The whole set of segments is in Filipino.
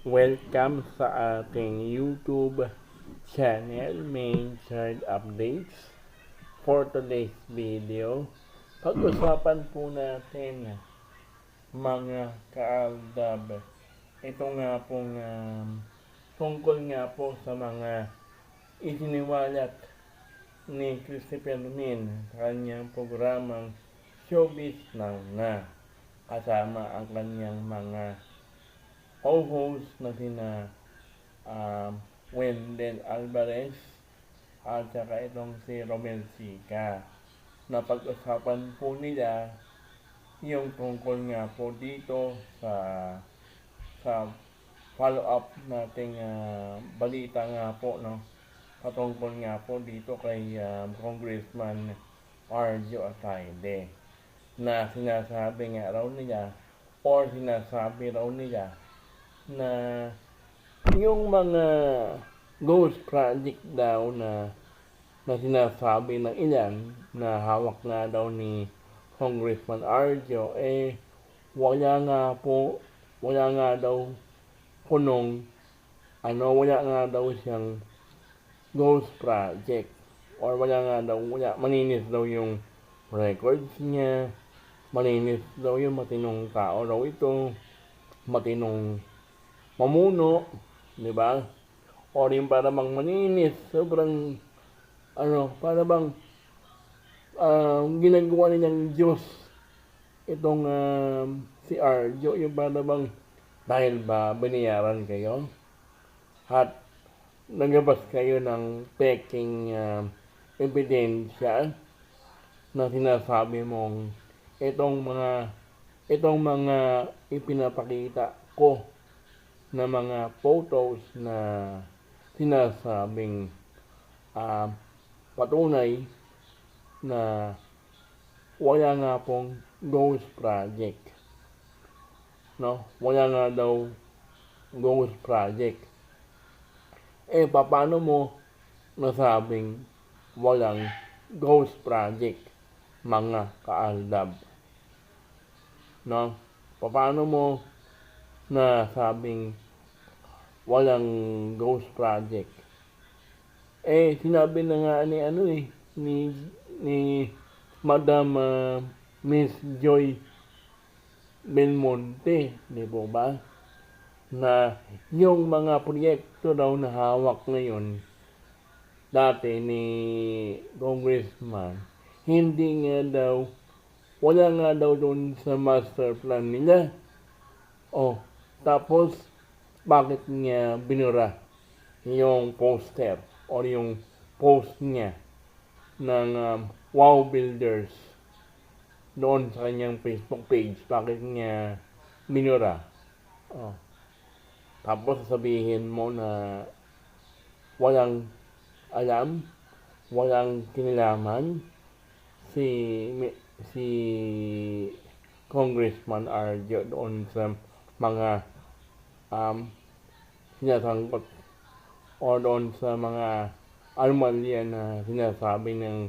Welcome sa ating YouTube channel, Main Chart Updates. For today's video, pag-usapan po natin mga kaaldab. Ito nga pong tungkol nga po sa mga isiniwalat ni Christopher Min sa kanyang programang Showbiz Now Na, kasama ang kanyang mga co-host na sina Wendell Alvarez at saka itong si Romel Sica. Napag-usapan po nila yung tungkol nga po dito sa follow-up nating balita nga po, no, patungkol nga po dito kay Congressman Arjo Ataide, na sinasabi nga raw nila sinasabi raw nila na yung mga ghost project daw na sinasabi ng ilan na hawak nga daw ni Congressman Arjo, wala nga daw punong wala nga daw siyang ghost project, or maninis daw yung records niya, maninis daw yung matinong tao raw ito, matinong mamuno, di ba? O rin para bang maninis, sobrang para bang ginagawa nilang Diyos itong si Arjo, yung para bang dahil ba binayaran kayo at naglabas kayo ng peking ebidensya na sinasabi mong itong mga ipinapakita ko na mga photos na sinasabing patunay na wala nga pong ghost project, no? Wala nga daw ghost project. Paano mo nasabing walang ghost project, mga kaaldab? No? Paano mo nasabing walang ghost project? Sinabi na nga ni Madam Miss Joy Belmonte, di po ba, na yung mga proyekto daw na hawak ngayon dati ni Congressman, wala nga daw doon sa master plan nila. Tapos bakit niya binura yung poster o yung post niya ng Wow Builders doon sa kanyang Facebook page? Bakit niya binura? Tapos sabihin mo na walang alam, walang kinalaman si Congressman Arjo doon sa mga sinasangkot o doon sa mga anomalya na sinasabi ng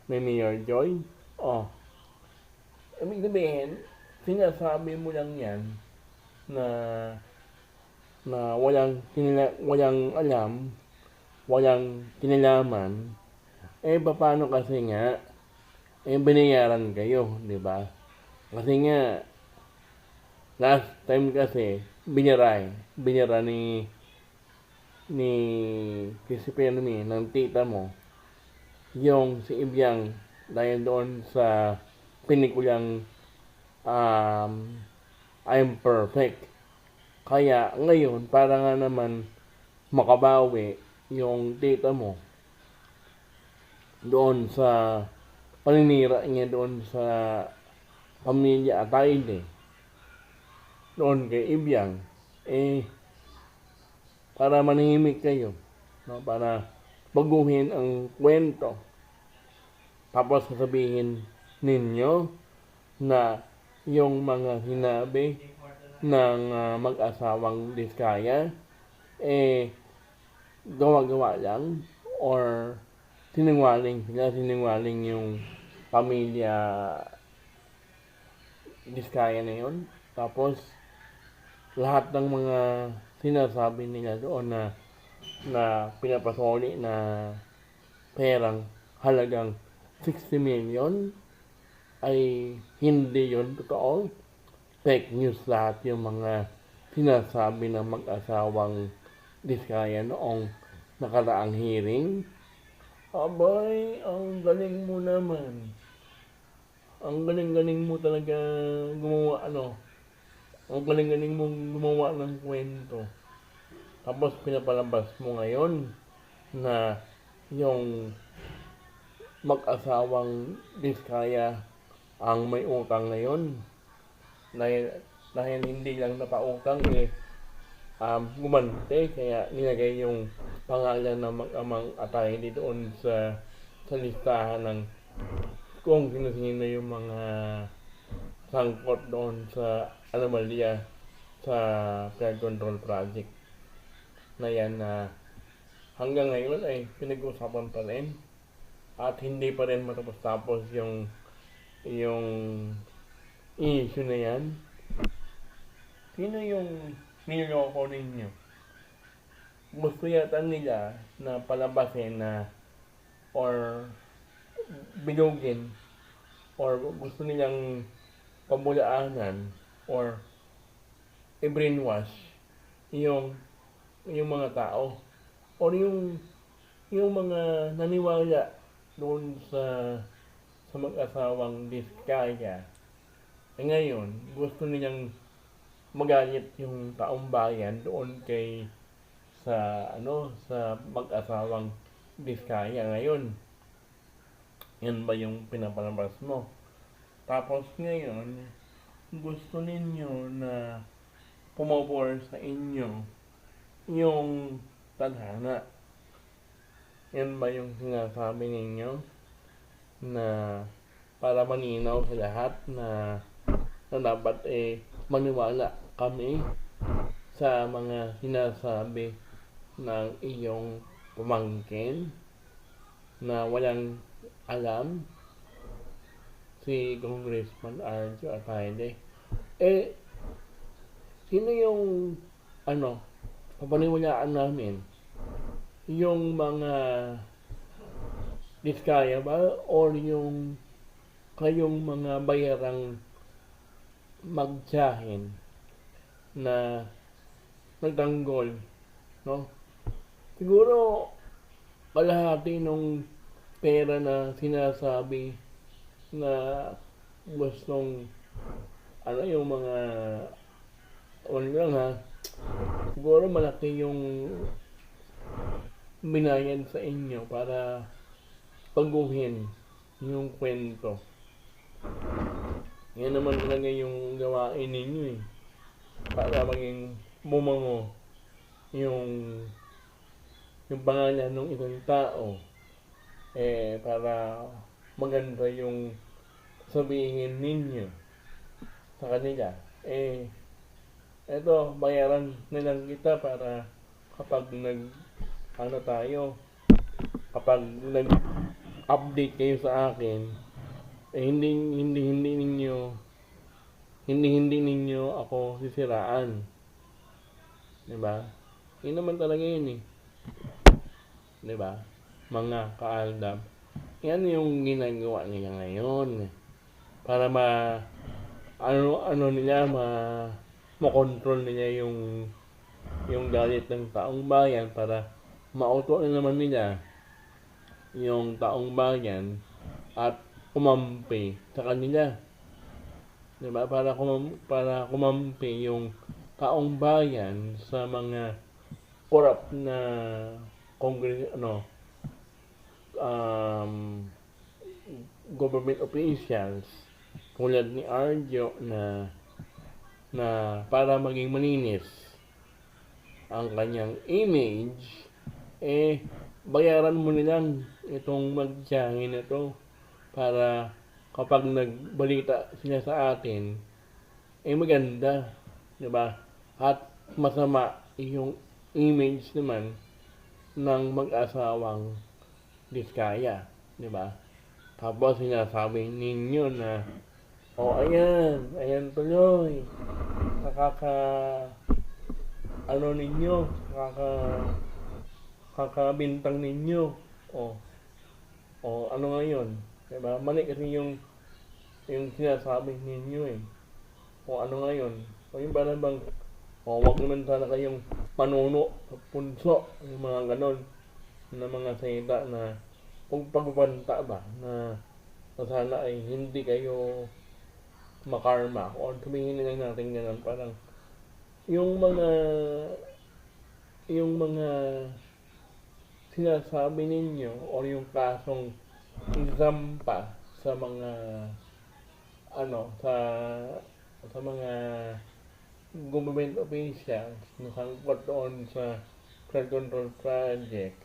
Mayor Joy. Ibig sabihin, sinasabi mo lang yan na walang alam, walang kinalaman. Paano kasi nga binayaran kayo, di ba? Kasi nga last time kasi binira ni Christopher Min ng tita mo yung si Ibyang dahil doon sa pinikulang I'm Perfect. Kaya ngayon para nga naman makabawi yung tita mo doon sa paninira niya doon sa pamilya Ataide, doon kay Ibyang, para manahimik kayo, no? Para baguhin ang kwento, tapos sasabihin ninyo na yung mga sinabi ng mag-asawang Diskaya gawa-gawa lang, or sinungaling yung pamilya Diskaya na yun. Tapos lahat ng mga sinasabi nila doon na pinapasoli na perang halagang 60 million ay hindi yon totoo. Fake news lahat yung mga sinasabi ng mag-asawang Diskaya noong nakaraang hearing. Abay, ang galing mo naman. Ang galing-galing mo talaga gumawa, ang galing-galing mong gumawa ng kwento. Tapos pinapalabas mo ngayon na yung mag-asawang Diskaya ang may utang ngayon. Dahil hindi lang napautang gumante, kaya nilagay yung pangalan ng mag-amang Atayde doon sa listahan ng kung sino-sino yung mga sangkot doon sa anomalya sa flood control project na yan na hanggang ngayon ay pinag-usapan pa rin at hindi pa rin matapos-tapos yung issue na yan. Sino yung niloko ninyo? Gusto yata nila na palabasin na or bilugin or gusto nilang pabulaanan or i-brainwash yung mga tao or yung mga naniwala doon sa mag-asawang Diskaya. Ngayon, gusto nilang magalit yung taong bayan doon sa mag-asawang Diskaya ngayon. Yan ba yung pinapalabas mo? Tapos ngayon, gusto ninyo na pumabor sa inyo yung tadhana. Yan ba yung sinasabi ninyo na para maninaw sa lahat na dapat maniwala kami sa mga sinasabi ng iyong pamangkin na walang alam si Congressman Arjo Atayde. Sino yung papaniwalaan namin? Yung mga Diskaya ba or yung kayong mga bayarang magtiyahin na nagtanggol, no? Siguro kalahati nung pera na sinasabi na gustong yung mga siguro malaki yung binayad sa inyo para paguhin yung kwento. Yan naman talaga yung gawain ninyo para maging bumango yung pangalan ng isang tao para maganda yung sabihin ninyo sa kanila. Eto, bayaran na lang kita para kapag kapag nag-update kayo sa akin, hindi ninyo ako sisiraan. Diba? Yun naman talaga yun Diba? Mga kaaldab. Yan yung ginagawa nila ngayon. Para makontrol nila yung galit ng taong bayan para mauto na naman nila yung taong bayan at kumampi sa kanila. Diba? Para kumampi yung taong bayan sa mga corrupt na government officials tulad ni Arjo na para maging malinis ang kanyang image, bayaran mo nilang itong magtiyahin na to para kapag nagbalita sila sa atin, maganda, diba? At masama yung image naman ng mag-asawang Diskaya, diba? Tapos sinasabi ninyo na ayan tuloy, ano ninyo, kakabintang ninyo. O, ano ngayon? Diba? Mali kasi yung sinasabi ninyo eh. O ano ngayon? O yung parang bang, wag naman sana kayong manuno sa punso. Yung mga ganon na mga salita na pagbabanta ba na sana ay hindi kayo makarma. O sabihin na natin ganun, parang yung mga sinasabi ninyo o yung kasong isampa sa mga sa mga government officials na sangkot doon sa flood control project,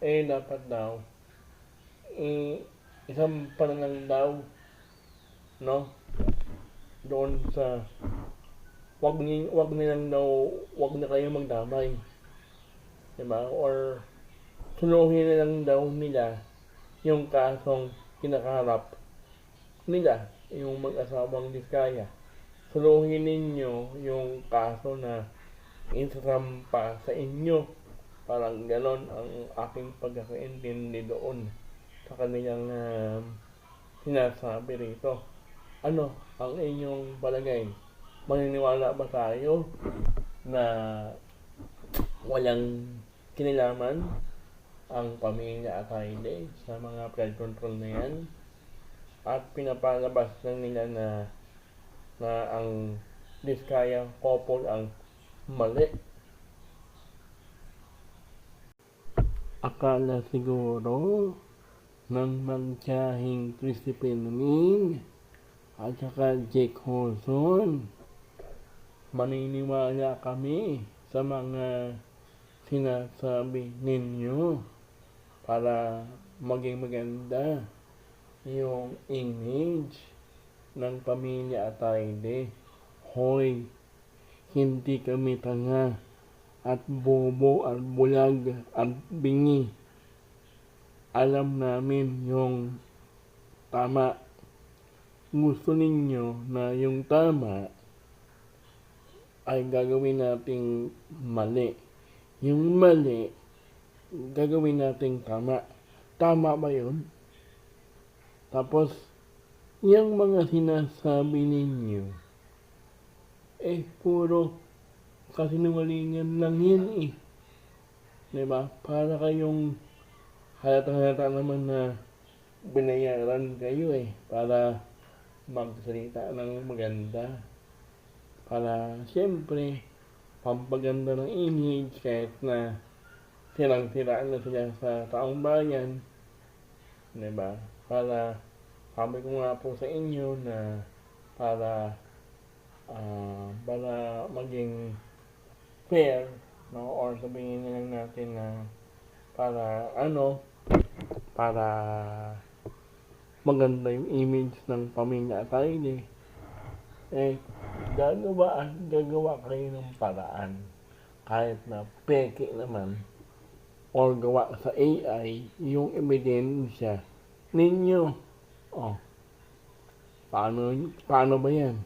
dapat daw isampa na lang daw, no, doon sa wag na kayo magdamay, diba? Or suluhin na lang daw nila yung kasong kinakaharap nila, yung mag-asawang Diskaya. Suluhin ninyo yung kaso na isasampa sa inyo. Parang ganon ang aking pagkakaintindi doon sa kanilang sinasabi rito. Ano ang inyong palagay? Maniniwala ba tayo na walang kinalaman ang pamilya Atayde sa mga flood control na yan? At pinapalabas lang nila na ang Diskaya couple ang mali. Akala siguro ng magtiyahing Christopher Ming at saka Jake Holson, maniniwala kami sa mga sinasabi ninyo para maging maganda yung image ng pamilya Atayde. Hoy, hindi kami tanga at bobo at bulag at bingi. Alam namin yung tama. Gusto ninyo na yung tama ay gagawin nating mali. Yung mali, gagawin nating tama. Tama ba yun? Tapos, yung mga sinasabi ninyo, puro kasinungalingan lang yan eh. Diba? Para kayong halata naman na binayaran kayo para magsalita ng maganda. Para siyempre, pampaganda ng image kahit na silang-siraan na sila sa taong bayan. Diba? Para, sabi ko nga po sa inyo na para maging fair, no? Or sabihin na lang natin na para maganda yung image ng pamilya Atayde, gagawa kayo ng paraan kahit na peke naman or gawa sa AI yung ebidensya ninyo. Paano ba yan?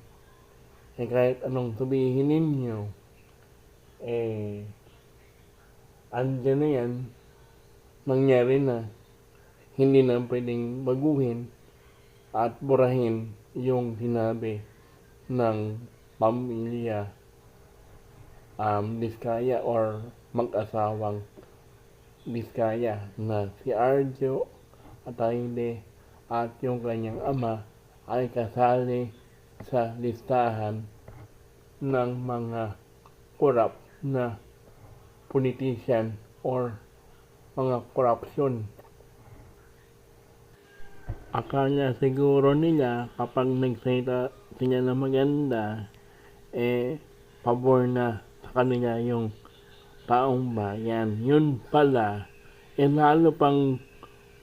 Kahit anong sabihin ninyo, andyan na yan, nangyari na, hindi na pwedeng baguhin at burahin yung sinabi ng pamilya Diskaya or mag-asawang Diskaya na si Arjo Atayde at yung kanyang ama ay kasali sa listahan ng mga korap na politician or mga korupsyon. Akala siguro nila kapag nagsalita sila na maganda, pabor na sa kanila yung taong bayan. Yun pala, lalo pang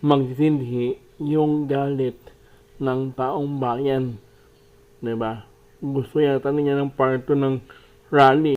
magsisinhi yung galit ng taong bayan. Diba? Gusto yata niya ng part 2 ng rally.